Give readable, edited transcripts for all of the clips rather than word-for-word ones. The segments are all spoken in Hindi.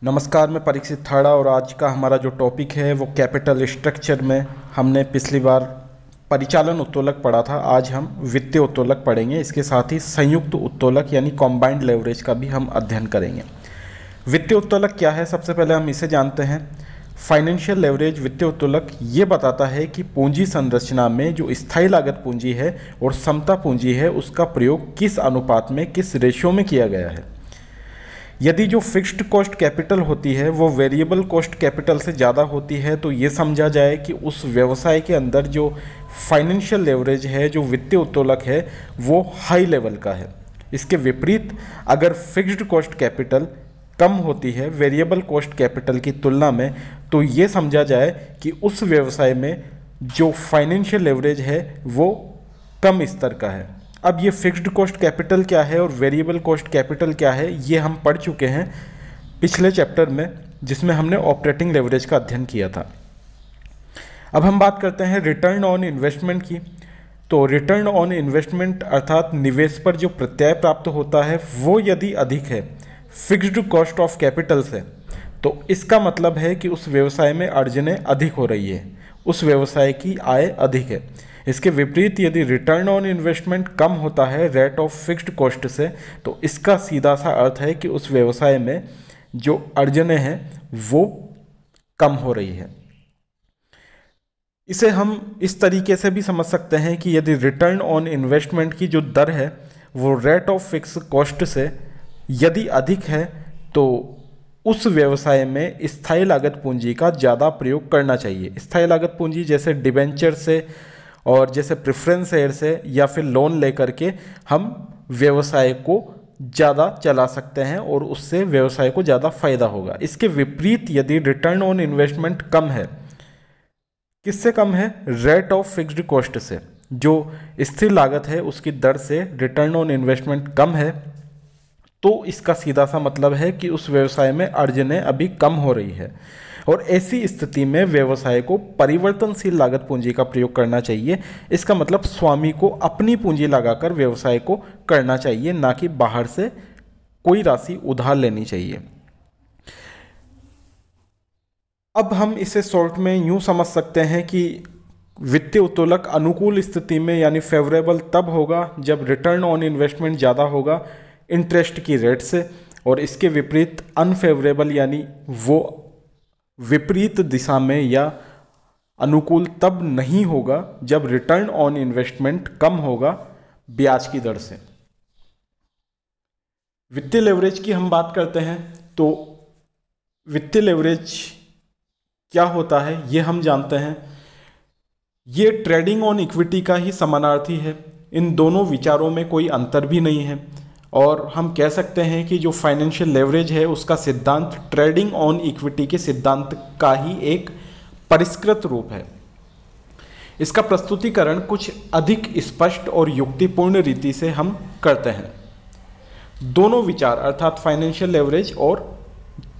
नमस्कार, मैं परीक्षित थाड़ा और आज का हमारा जो टॉपिक है वो कैपिटल स्ट्रक्चर में हमने पिछली बार परिचालन उत्तोलक पढ़ा था। आज हम वित्तीय उत्तोलक पढ़ेंगे। इसके साथ ही संयुक्त उत्तोलक यानी कॉम्बाइंड लेवरेज का भी हम अध्ययन करेंगे। वित्तीय उत्तोलक क्या है, सबसे पहले हम इसे जानते हैं। फाइनेंशियल लेवरेज वित्तीय उत्तोलक ये बताता है कि पूंजी संरचना में जो स्थायी लागत पूंजी है और समता पूंजी है उसका प्रयोग किस अनुपात में, किस रेशियो में किया गया है। यदि जो फिक्स्ड कॉस्ट कैपिटल होती है वो वेरिएबल कॉस्ट कैपिटल से ज़्यादा होती है तो ये समझा जाए कि उस व्यवसाय के अंदर जो फाइनेंशियल लेवरेज है, जो वित्तीय उत्तोलक है, वो हाई लेवल का है। इसके विपरीत अगर फिक्स्ड कॉस्ट कैपिटल कम होती है वेरिएबल कॉस्ट कैपिटल की तुलना में, तो ये समझा जाए कि उस व्यवसाय में जो फाइनेंशियल लेवरेज है वो कम स्तर का है। अब ये फिक्स्ड कॉस्ट कैपिटल क्या है और वेरिएबल कॉस्ट कैपिटल क्या है ये हम पढ़ चुके हैं पिछले चैप्टर में, जिसमें हमने ऑपरेटिंग लेवरेज का अध्ययन किया था। अब हम बात करते हैं रिटर्न ऑन इन्वेस्टमेंट की। तो रिटर्न ऑन इन्वेस्टमेंट अर्थात निवेश पर जो प्रत्यय प्राप्त होता है वो यदि अधिक है फिक्स्ड कॉस्ट ऑफ कैपिटल से, तो इसका मतलब है कि उस व्यवसाय में अर्जनें अधिक हो रही है, उस व्यवसाय की आय अधिक है। इसके विपरीत यदि रिटर्न ऑन इन्वेस्टमेंट कम होता है रेट ऑफ फिक्स्ड कॉस्ट से, तो इसका सीधा सा अर्थ है कि उस व्यवसाय में जो अर्जनें हैं वो कम हो रही है। इसे हम इस तरीके से भी समझ सकते हैं कि यदि रिटर्न ऑन इन्वेस्टमेंट की जो दर है वो रेट ऑफ फिक्स कॉस्ट से यदि अधिक है तो उस व्यवसाय में स्थायी लागत पूंजी का ज़्यादा प्रयोग करना चाहिए। स्थायी लागत पूंजी जैसे डिबेंचर से और जैसे प्रेफरेंस शेयर से या फिर लोन लेकर के हम व्यवसाय को ज़्यादा चला सकते हैं और उससे व्यवसाय को ज़्यादा फायदा होगा। इसके विपरीत यदि रिटर्न ऑन इन्वेस्टमेंट कम है, किससे कम है? रेट ऑफ फिक्स्ड कॉस्ट से, जो स्थिर लागत है उसकी दर से रिटर्न ऑन इन्वेस्टमेंट कम है, तो इसका सीधा सा मतलब है कि उस व्यवसाय में अर्जनें अभी कम हो रही है। और ऐसी स्थिति में व्यवसाय को परिवर्तनशील लागत पूंजी का प्रयोग करना चाहिए। इसका मतलब स्वामी को अपनी पूंजी लगाकर व्यवसाय को करना चाहिए, ना कि बाहर से कोई राशि उधार लेनी चाहिए। अब हम इसे शॉर्ट में यूं समझ सकते हैं कि वित्तीय उत्तोलक अनुकूल स्थिति में यानी फेवरेबल तब होगा जब रिटर्न ऑन इन्वेस्टमेंट ज़्यादा होगा इंटरेस्ट की रेट से, और इसके विपरीत अनफेवरेबल यानी वो विपरीत दिशा में या अनुकूल तब नहीं होगा जब रिटर्न ऑन इन्वेस्टमेंट कम होगा ब्याज की दर से। वित्तीय लेवरेज की हम बात करते हैं तो वित्तीय लेवरेज क्या होता है ये हम जानते हैं। ये ट्रेडिंग ऑन इक्विटी का ही समानार्थी है। इन दोनों विचारों में कोई अंतर भी नहीं है और हम कह सकते हैं कि जो फाइनेंशियल लेवरेज है उसका सिद्धांत ट्रेडिंग ऑन इक्विटी के सिद्धांत का ही एक परिष्कृत रूप है। इसका प्रस्तुतिकरण कुछ अधिक स्पष्ट और युक्तिपूर्ण रीति से हम करते हैं। दोनों विचार अर्थात फाइनेंशियल लेवरेज और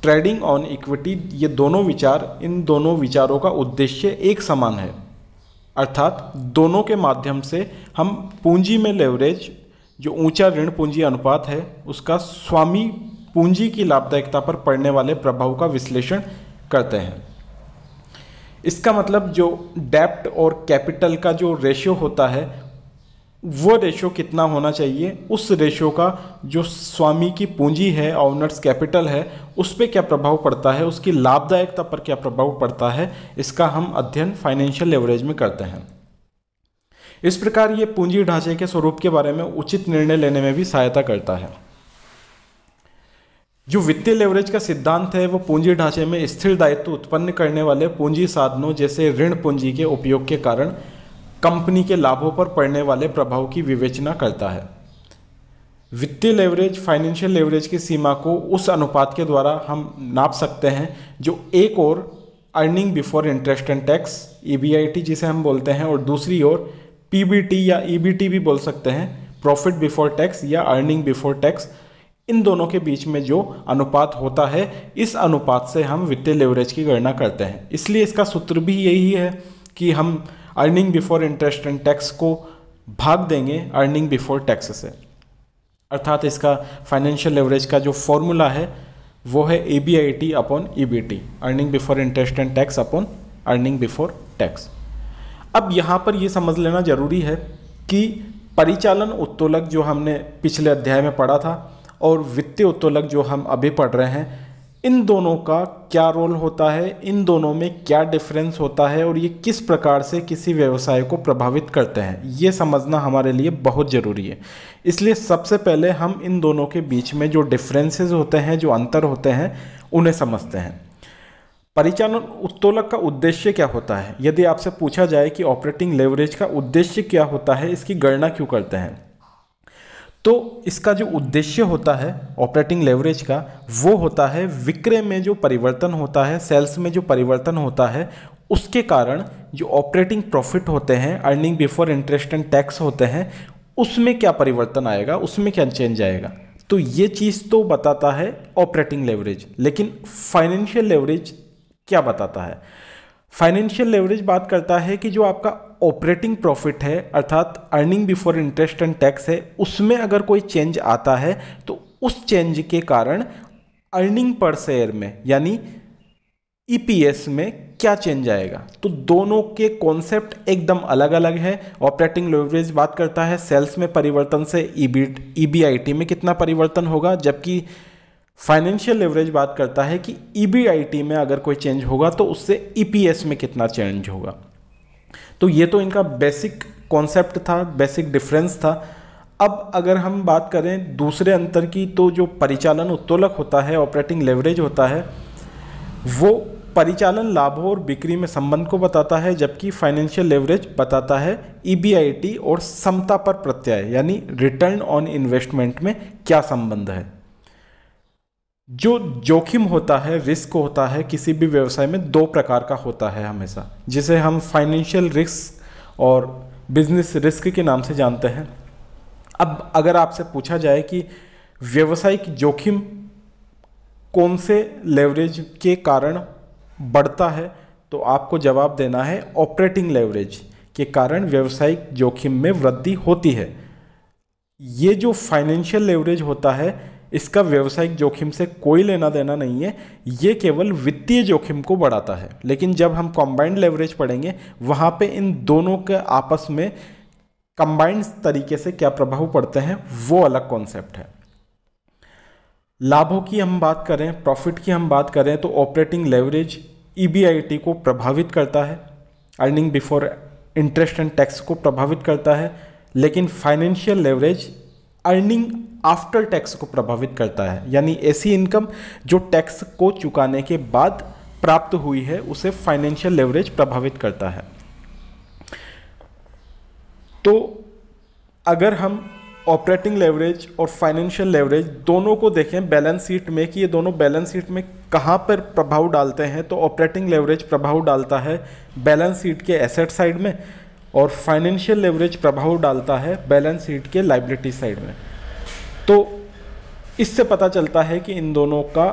ट्रेडिंग ऑन इक्विटी, ये दोनों विचार, इन दोनों विचारों का उद्देश्य एक समान है, अर्थात दोनों के माध्यम से हम पूंजी में लेवरेज, जो ऊंचा ऋण पूंजी अनुपात है, उसका स्वामी पूंजी की लाभदायकता पर पड़ने वाले प्रभाव का विश्लेषण करते हैं। इसका मतलब जो डेब्ट और कैपिटल का जो रेशियो होता है वो रेशियो कितना होना चाहिए, उस रेशियो का जो स्वामी की पूंजी है, ऑनर्स कैपिटल है, उस पर क्या प्रभाव पड़ता है, उसकी लाभदायकता पर क्या प्रभाव पड़ता है, इसका हम अध्ययन फाइनेंशियल लेवरेज में करते हैं। इस प्रकार ये पूंजी ढांचे के स्वरूप के बारे में उचित निर्णय लेने में भी सहायता करता है। जो वित्तीय लेवरेज का सिद्धांत है वो पूंजी ढांचे में स्थिर दायित्व उत्पन्न करने वाले पूंजी साधनों जैसे ऋण पूंजी के उपयोग के कारण कंपनी के लाभों पर पड़ने वाले प्रभाव की विवेचना करता है। वित्तीय लेवरेज फाइनेंशियल लेवरेज की सीमा को उस अनुपात के द्वारा हम नाप सकते हैं जो एक ओर earning before interest and tax EBIT जिसे हम बोलते हैं, और दूसरी ओर PBT या EBT भी बोल सकते हैं, प्रॉफिट बिफोर टैक्स या अर्निंग बिफोर टैक्स। इन दोनों के बीच में जो अनुपात होता है, इस अनुपात से हम वित्तीय लेवरेज की गणना करते हैं। इसलिए इसका सूत्र भी यही है कि हम earning before interest and tax को भाग देंगे अर्निंग बिफोर टैक्स से, अर्थात इसका फाइनेंशियल लेवरेज का जो फॉर्मूला है वो है EBIT upon EBT, earning before interest and tax upon earning before tax. अब यहाँ पर ये समझ लेना जरूरी है कि परिचालन उत्तोलक जो हमने पिछले अध्याय में पढ़ा था और वित्तीय उत्तोलक जो हम अभी पढ़ रहे हैं, इन दोनों का क्या रोल होता है, इन दोनों में क्या डिफरेंस होता है और ये किस प्रकार से किसी व्यवसाय को प्रभावित करते हैं, ये समझना हमारे लिए बहुत ज़रूरी है। इसलिए सबसे पहले हम इन दोनों के बीच में जो डिफरेंसेस होते हैं, जो अंतर होते हैं, उन्हें समझते हैं। परिचालन उत्तोलक का उद्देश्य क्या होता है? यदि आपसे पूछा जाए कि ऑपरेटिंग लेवरेज का उद्देश्य क्या होता है, इसकी गणना क्यों करते हैं, तो इसका जो उद्देश्य होता है ऑपरेटिंग लेवरेज का, वो होता है विक्रय में जो परिवर्तन होता है, सेल्स में जो परिवर्तन होता है, उसके कारण जो ऑपरेटिंग प्रॉफिट होते हैं, earning before interest and tax होते हैं, उसमें क्या परिवर्तन आएगा, उसमें क्या चेंज आएगा। तो ये चीज़ तो बताता है ऑपरेटिंग लेवरेज। लेकिन फाइनेंशियल लेवरेज क्या बताता है? फाइनेंशियल लेवरेज बात करता है कि जो आपका ऑपरेटिंग प्रॉफिट है, अर्थात earning before interest and tax है, उसमें अगर कोई चेंज आता है तो उस चेंज के कारण अर्निंग पर शेयर में यानी EPS में क्या चेंज आएगा। तो दोनों के कॉन्सेप्ट एकदम अलग अलग है। ऑपरेटिंग लेवरेज बात करता है सेल्स में परिवर्तन से EBIT में कितना परिवर्तन होगा, जबकि फाइनेंशियल लेवरेज बात करता है कि EBIT में अगर कोई चेंज होगा तो उससे EPS में कितना चेंज होगा। तो ये तो इनका बेसिक कॉन्सेप्ट था, बेसिक डिफरेंस था। अब अगर हम बात करें दूसरे अंतर की, तो जो परिचालन उत्तोलक होता है, ऑपरेटिंग लेवरेज होता है, वो परिचालन लाभों और बिक्री में संबंध को बताता है, जबकि फाइनेंशियल लेवरेज बताता है EBIT और समता पर प्रत्यय यानी रिटर्न ऑन इन्वेस्टमेंट में क्या संबंध है। जो जोखिम होता है, रिस्क होता है, किसी भी व्यवसाय में दो प्रकार का होता है हमेशा, जिसे हम फाइनेंशियल रिस्क और बिजनेस रिस्क के नाम से जानते हैं। अब अगर आपसे पूछा जाए कि व्यवसायिक जोखिम कौन से लेवरेज के कारण बढ़ता है, तो आपको जवाब देना है ऑपरेटिंग लेवरेज के कारण व्यवसायिक जोखिम में वृद्धि होती है। ये जो फाइनेंशियल लेवरेज होता है, इसका व्यवसायिक जोखिम से कोई लेना देना नहीं है, ये केवल वित्तीय जोखिम को बढ़ाता है। लेकिन जब हम कंबाइंड लेवरेज पढ़ेंगे, वहाँ पे इन दोनों के आपस में कंबाइंड तरीके से क्या प्रभाव पड़ते हैं, वो अलग कॉन्सेप्ट है। लाभों की हम बात करें, प्रॉफिट की हम बात करें, तो ऑपरेटिंग लेवरेज EBIT को प्रभावित करता है, earning before interest and tax को प्रभावित करता है, लेकिन financial leverage earning after tax को प्रभावित करता है, यानी ऐसी इनकम जो टैक्स को चुकाने के बाद प्राप्त हुई है, उसे फाइनेंशियल लेवरेज प्रभावित करता है। तो अगर हम ऑपरेटिंग लेवरेज और फाइनेंशियल लेवरेज दोनों को देखें बैलेंस शीट में कि ये दोनों बैलेंस शीट में कहाँ पर प्रभाव डालते हैं, तो ऑपरेटिंग लेवरेज प्रभाव डालता है बैलेंस शीट के एसेट साइड में और फाइनेंशियल लेवरेज प्रभाव डालता है बैलेंस शीट के लायबिलिटी साइड में। तो इससे पता चलता है कि इन दोनों का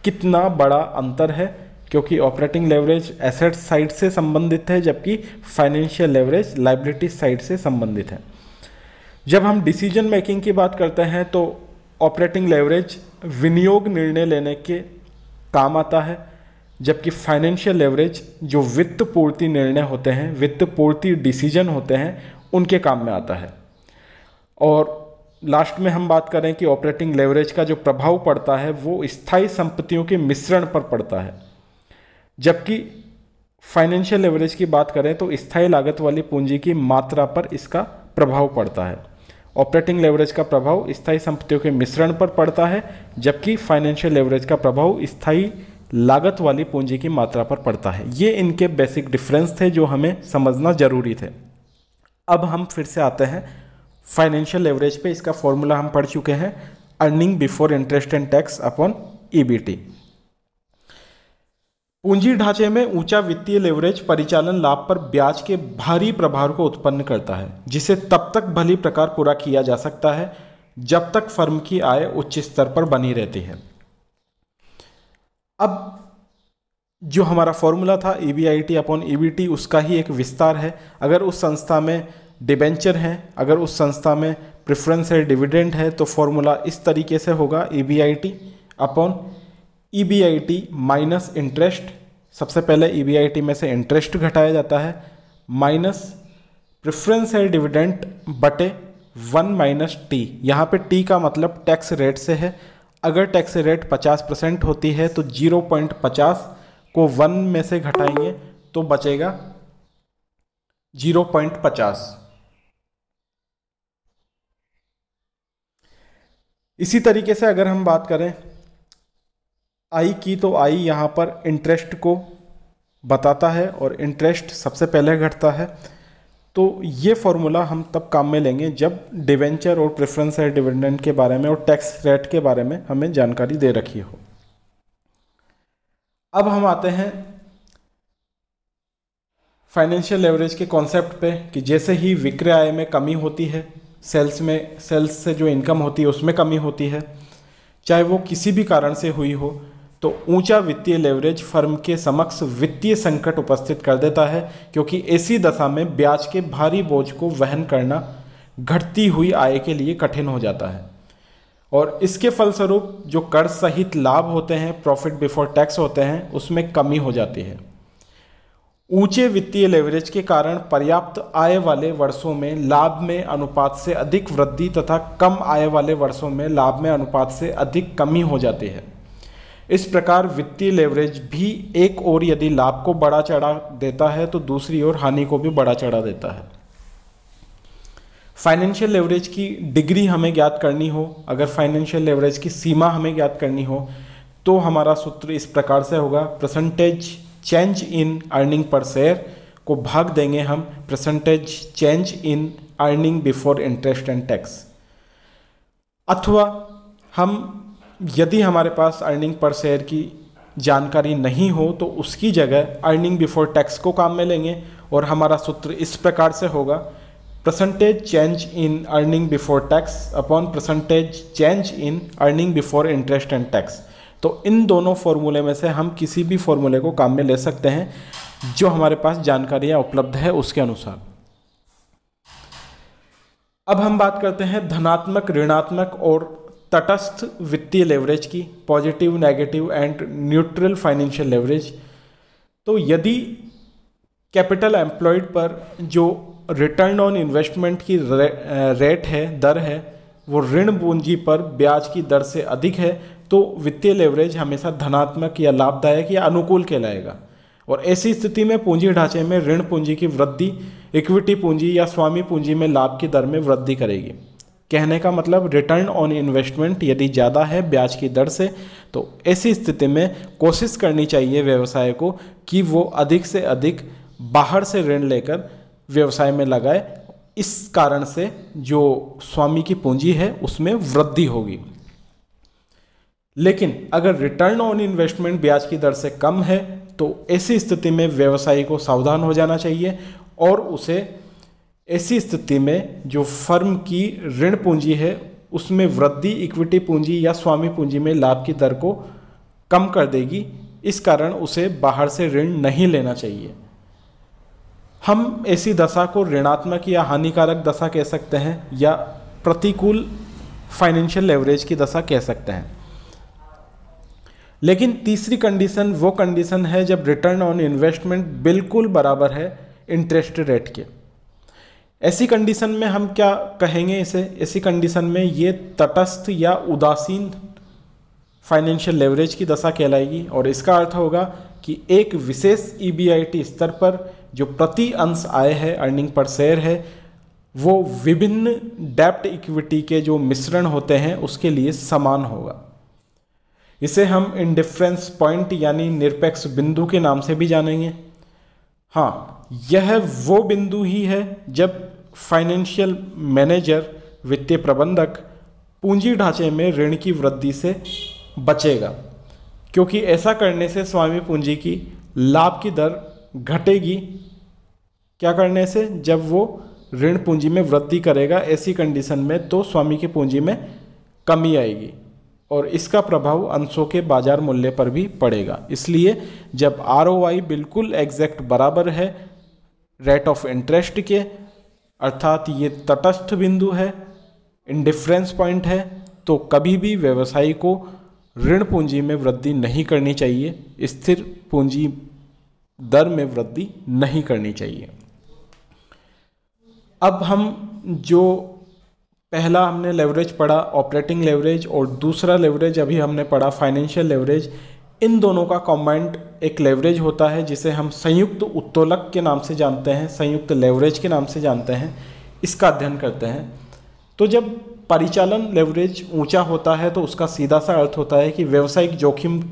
कितना बड़ा अंतर है, क्योंकि ऑपरेटिंग लेवरेज एसेट साइड से संबंधित है, जबकि फाइनेंशियल लेवरेज लायबिलिटी साइड से संबंधित है। जब हम डिसीजन मेकिंग की बात करते हैं, तो ऑपरेटिंग लेवरेज विनियोग निर्णय लेने के काम आता है, जबकि फाइनेंशियल लेवरेज जो वित्त पूर्ति निर्णय होते हैं, वित्त पूर्ति डिसीजन होते हैं, उनके काम में आता है। और लास्ट में हम बात करें कि ऑपरेटिंग लेवरेज का जो प्रभाव पड़ता है वो स्थायी संपत्तियों के मिश्रण पर पड़ता है, जबकि फाइनेंशियल लेवरेज की बात करें तो स्थायी लागत वाली पूंजी की मात्रा पर इसका प्रभाव पड़ता है। ऑपरेटिंग लेवरेज का प्रभाव स्थायी संपत्तियों के मिश्रण पर पड़ता है, जबकि फाइनेंशियल लेवरेज का प्रभाव स्थायी लागत वाली पूंजी की मात्रा पर पड़ता है। ये इनके बेसिक डिफरेंस थे जो हमें समझना जरूरी थे। अब हम फिर से आते हैं फाइनेंशियल लेवरेज पे। इसका फॉर्मूला हम पढ़ चुके हैं, earning before interest and tax upon EBT। पूंजी ढांचे में ऊंचा वित्तीय लेवरेज परिचालन लाभ पर ब्याज के भारी प्रभाव को उत्पन्न करता है, जिसे तब तक भली प्रकार पूरा किया जा सकता है जब तक फर्म की आय उच्च स्तर पर बनी रहती है। अब जो हमारा फॉर्मूला था EBIT अपॉन EBT, उसका ही एक विस्तार है। अगर उस संस्था में डिबेंचर है, अगर उस संस्था में प्रेफरेंस है, डिविडेंड है, तो फॉर्मूला इस तरीके से होगा EBIT upon EBIT minus interest, सबसे पहले EBIT में से इंटरेस्ट घटाया जाता है, माइनस प्रेफरेंशियल डिविडेंड बटे 1 माइनस टी। यहाँ पे टी का मतलब टैक्स रेट से है। अगर टैक्स रेट 50% होती है तो 0.50 को 1 में से घटाएंगे तो बचेगा 0.50। इसी तरीके से अगर हम बात करें आई की, तो आई यहाँ पर इंटरेस्ट को बताता है और इंटरेस्ट सबसे पहले घटता है। तो ये फॉर्मूला हम तब काम में लेंगे जब डिवेंचर और प्रेफरेंशियल डिविडेंड के बारे में और टैक्स रेट के बारे में हमें जानकारी दे रखी हो। अब हम आते हैं फाइनेंशियल लेवरेज के कॉन्सेप्ट पे कि जैसे ही विक्रय आय में कमी होती है, सेल्स से जो इनकम होती है उसमें कमी होती है, चाहे वो किसी भी कारण से हुई हो, तो ऊंचा वित्तीय लेवरेज फर्म के समक्ष वित्तीय संकट उपस्थित कर देता है, क्योंकि ऐसी दशा में ब्याज के भारी बोझ को वहन करना घटती हुई आय के लिए कठिन हो जाता है और इसके फलस्वरूप जो कर सहित लाभ होते हैं, प्रॉफिट बिफोर टैक्स होते हैं, उसमें कमी हो जाती है। ऊंचे वित्तीय लेवरेज के कारण पर्याप्त आय वाले वर्षों में लाभ में अनुपात से अधिक वृद्धि तथा कम आय वाले वर्षों में लाभ में अनुपात से अधिक कमी हो जाती है। इस प्रकार वित्तीय लेवरेज भी एक ओर यदि लाभ को बढ़ा चढ़ा देता है तो दूसरी ओर हानि को भी बढ़ा चढ़ा देता है। फाइनेंशियल लेवरेज की डिग्री हमें ज्ञात करनी हो, अगर फाइनेंशियल लेवरेज की सीमा हमें ज्ञात करनी हो, तो हमारा सूत्र इस प्रकार से होगा, percentage change in earning per share को भाग देंगे हम percentage change in earning before interest and tax. अथवा हम यदि हमारे पास अर्निंग पर शेयर की जानकारी नहीं हो तो उसकी जगह अर्निंग बिफोर टैक्स को काम में लेंगे और हमारा सूत्र इस प्रकार से होगा, percentage change in earning before tax upon percentage change in earning before interest and tax. तो इन दोनों फॉर्मूले में से हम किसी भी फॉर्मूले को काम में ले सकते हैं जो हमारे पास जानकारियाँ उपलब्ध है उसके अनुसार। अब हम बात करते हैं धनात्मक, ऋणात्मक और तटस्थ वित्तीय लेवरेज की, positive, negative and neutral financial leverage. तो यदि कैपिटल एम्प्लॉयड पर जो रिटर्न ऑन इन्वेस्टमेंट की रेट है, दर है, वो ऋण पूंजी पर ब्याज की दर से अधिक है, तो वित्तीय लेवरेज हमेशा धनात्मक या लाभदायक या अनुकूल कहलाएगा। और ऐसी स्थिति में पूंजी ढांचे में ऋण पूंजी की वृद्धि इक्विटी पूंजी या स्वामी पूंजी में लाभ की दर में वृद्धि करेगी। कहने का मतलब रिटर्न ऑन इन्वेस्टमेंट यदि ज़्यादा है ब्याज की दर से, तो ऐसी स्थिति में कोशिश करनी चाहिए व्यवसाय को कि वो अधिक से अधिक बाहर से ऋण लेकर व्यवसाय में लगाए। इस कारण से जो स्वामी की पूंजी है उसमें वृद्धि होगी। लेकिन अगर रिटर्न ऑन इन्वेस्टमेंट ब्याज की दर से कम है तो ऐसी स्थिति में व्यवसायी को सावधान हो जाना चाहिए और उसे ऐसी स्थिति में जो फर्म की ऋण पूंजी है उसमें वृद्धि इक्विटी पूंजी या स्वामी पूंजी में लाभ की दर को कम कर देगी। इस कारण उसे बाहर से ऋण नहीं लेना चाहिए। हम ऐसी दशा को ऋणात्मक या हानिकारक दशा कह सकते हैं या प्रतिकूल फाइनेंशियल लेवरेज की दशा कह सकते हैं। लेकिन तीसरी कंडीशन वो कंडीशन है जब रिटर्न ऑन इन्वेस्टमेंट बिल्कुल बराबर है इंटरेस्ट रेट के। ऐसी कंडीशन में हम क्या कहेंगे इसे, ऐसी कंडीशन में ये तटस्थ या उदासीन फाइनेंशियल लेवरेज की दशा कहलाएगी। और इसका अर्थ होगा कि एक विशेष EBIT स्तर पर जो प्रति अंश आय है, अर्निंग पर शेयर है, वो विभिन्न डेब्ट इक्विटी के जो मिश्रण होते हैं उसके लिए समान होगा। इसे हम इंडिफरेंस पॉइंट यानी निरपेक्ष बिंदु के नाम से भी जानेंगे। हाँ, यह वो बिंदु ही है जब फाइनेंशियल मैनेजर, वित्तीय प्रबंधक पूंजी ढांचे में ऋण की वृद्धि से बचेगा, क्योंकि ऐसा करने से स्वामी पूंजी की लाभ की दर घटेगी। क्या करने से? जब वो ऋण पूंजी में वृद्धि करेगा, ऐसी कंडीशन में तो स्वामी की पूंजी में कमी आएगी और इसका प्रभाव अंशों के बाजार मूल्य पर भी पड़ेगा। इसलिए जब ROI बिल्कुल एग्जैक्ट बराबर है रेट ऑफ इंटरेस्ट के, अर्थात ये तटस्थ बिंदु है, इंडिफरेंस पॉइंट है, तो कभी भी व्यवसायी को ऋण पूंजी में वृद्धि नहीं करनी चाहिए, स्थिर पूंजी दर में वृद्धि नहीं करनी चाहिए। अब हम जो पहला हमने लेवरेज पढ़ा ऑपरेटिंग लेवरेज और दूसरा लेवरेज अभी हमने पढ़ा फाइनेंशियल लेवरेज, इन दोनों का कॉम्बाइंड एक लेवरेज होता है जिसे हम संयुक्त उत्तोलक के नाम से जानते हैं, संयुक्त लेवरेज के नाम से जानते हैं, इसका अध्ययन करते हैं। तो जब परिचालन लेवरेज ऊंचा होता है तो उसका सीधा सा अर्थ होता है कि व्यावसायिक जोखिम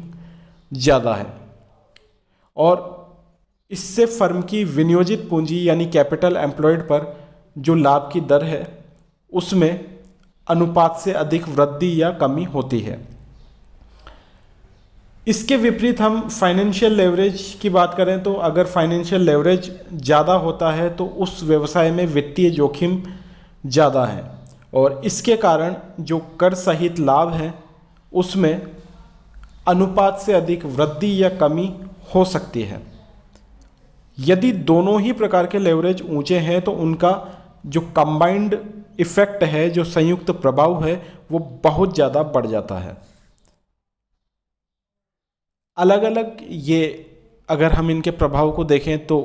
ज़्यादा है और इससे फर्म की विनियोजित पूंजी यानी कैपिटल एम्प्लॉयड पर जो लाभ की दर है उसमें अनुपात से अधिक वृद्धि या कमी होती है। इसके विपरीत हम फाइनेंशियल लेवरेज की बात करें तो अगर फाइनेंशियल लेवरेज ज़्यादा होता है तो उस व्यवसाय में वित्तीय जोखिम ज़्यादा है और इसके कारण जो कर सहित लाभ है उसमें अनुपात से अधिक वृद्धि या कमी हो सकती है। यदि दोनों ही प्रकार के लेवरेज ऊंचे हैं तो उनका जो कंबाइंड इफेक्ट है, जो संयुक्त प्रभाव है, वो बहुत ज़्यादा बढ़ जाता है। अलग अलग ये अगर हम इनके प्रभाव को देखें तो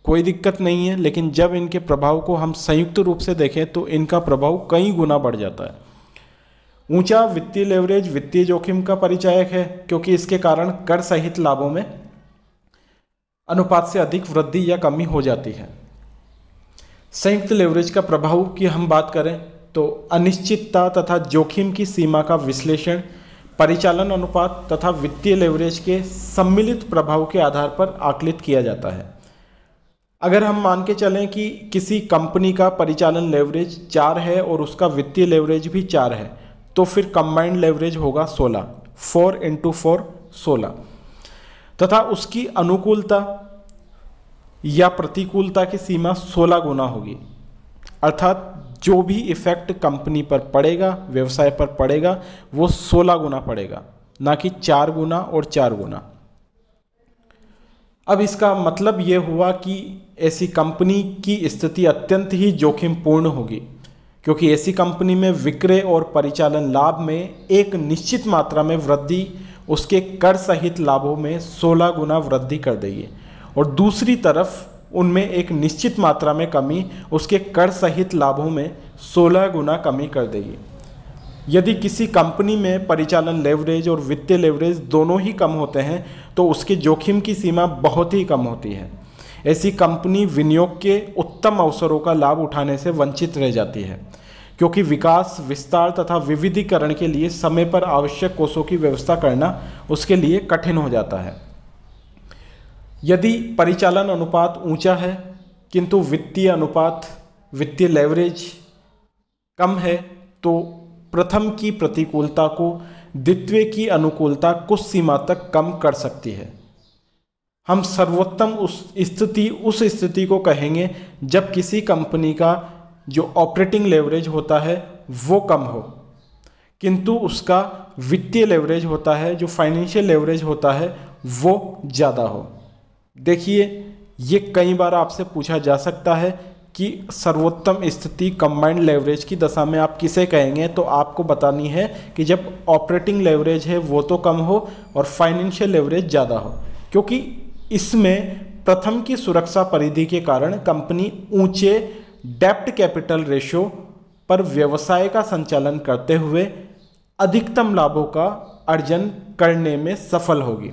कोई दिक्कत नहीं है, लेकिन जब इनके प्रभाव को हम संयुक्त रूप से देखें तो इनका प्रभाव कई गुना बढ़ जाता है। ऊंचा वित्तीय लेवरेज वित्तीय जोखिम का परिचायक है क्योंकि इसके कारण कर सहित लाभों में अनुपात से अधिक वृद्धि या कमी हो जाती है। संयुक्त लेवरेज का प्रभाव की हम बात करें तो अनिश्चितता तथा जोखिम की सीमा का विश्लेषण परिचालन अनुपात तथा वित्तीय लेवरेज के सम्मिलित प्रभाव के आधार पर आकलित किया जाता है। अगर हम मान के चलें कि किसी कंपनी का परिचालन लेवरेज 4 है और उसका वित्तीय लेवरेज भी 4 है तो फिर कंबाइंड लेवरेज होगा 16, 4 × 4 16, तथा उसकी अनुकूलता या प्रतिकूलता की सीमा 16 गुना होगी। अर्थात जो भी इफेक्ट कंपनी पर पड़ेगा, व्यवसाय पर पड़ेगा, वो 16 गुना पड़ेगा, ना कि 4 गुना और 4 गुना। अब इसका मतलब ये हुआ कि ऐसी कंपनी की स्थिति अत्यंत ही जोखिमपूर्ण होगी क्योंकि ऐसी कंपनी में विक्रय और परिचालन लाभ में एक निश्चित मात्रा में वृद्धि उसके कर सहित लाभों में 16 गुना वृद्धि कर देगी और दूसरी तरफ उनमें एक निश्चित मात्रा में कमी उसके कर सहित लाभों में 16 गुना कमी कर देगी। यदि किसी कंपनी में परिचालन लेवरेज और वित्तीय लेवरेज दोनों ही कम होते हैं तो उसके जोखिम की सीमा बहुत ही कम होती है। ऐसी कंपनी विनियोग के उत्तम अवसरों का लाभ उठाने से वंचित रह जाती है क्योंकि विकास, विस्तार तथा विविधीकरण के लिए समय पर आवश्यक कोषों की व्यवस्था करना उसके लिए कठिन हो जाता है। यदि परिचालन अनुपात ऊंचा है किंतु वित्तीय अनुपात, वित्तीय लेवरेज कम है तो प्रथम की प्रतिकूलता को द्वितीय की अनुकूलता कुछ सीमा तक कम कर सकती है। हम सर्वोत्तम उस स्थिति को कहेंगे जब किसी कंपनी का जो ऑपरेटिंग लेवरेज होता है वो कम हो किंतु उसका वित्तीय लेवरेज होता है, जो फाइनेंशियल लेवरेज होता है, वो ज़्यादा हो। देखिए, ये कई बार आपसे पूछा जा सकता है कि सर्वोत्तम स्थिति कंबाइंड लेवरेज की दशा में आप किसे कहेंगे, तो आपको बतानी है कि जब ऑपरेटिंग लेवरेज है वो तो कम हो और फाइनेंशियल लेवरेज ज़्यादा हो, क्योंकि इसमें प्रथम की सुरक्षा परिधि के कारण कंपनी ऊंचे डेब्ट कैपिटल रेशियो पर व्यवसाय का संचालन करते हुए अधिकतम लाभों का अर्जन करने में सफल होगी।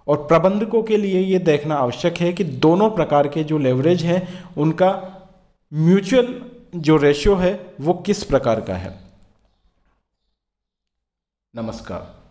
और प्रबंधकों के लिए ये देखना आवश्यक है कि दोनों प्रकार के जो लेवरेज हैं उनका म्यूचुअल जो रेशियो है वो किस प्रकार का है। नमस्कार।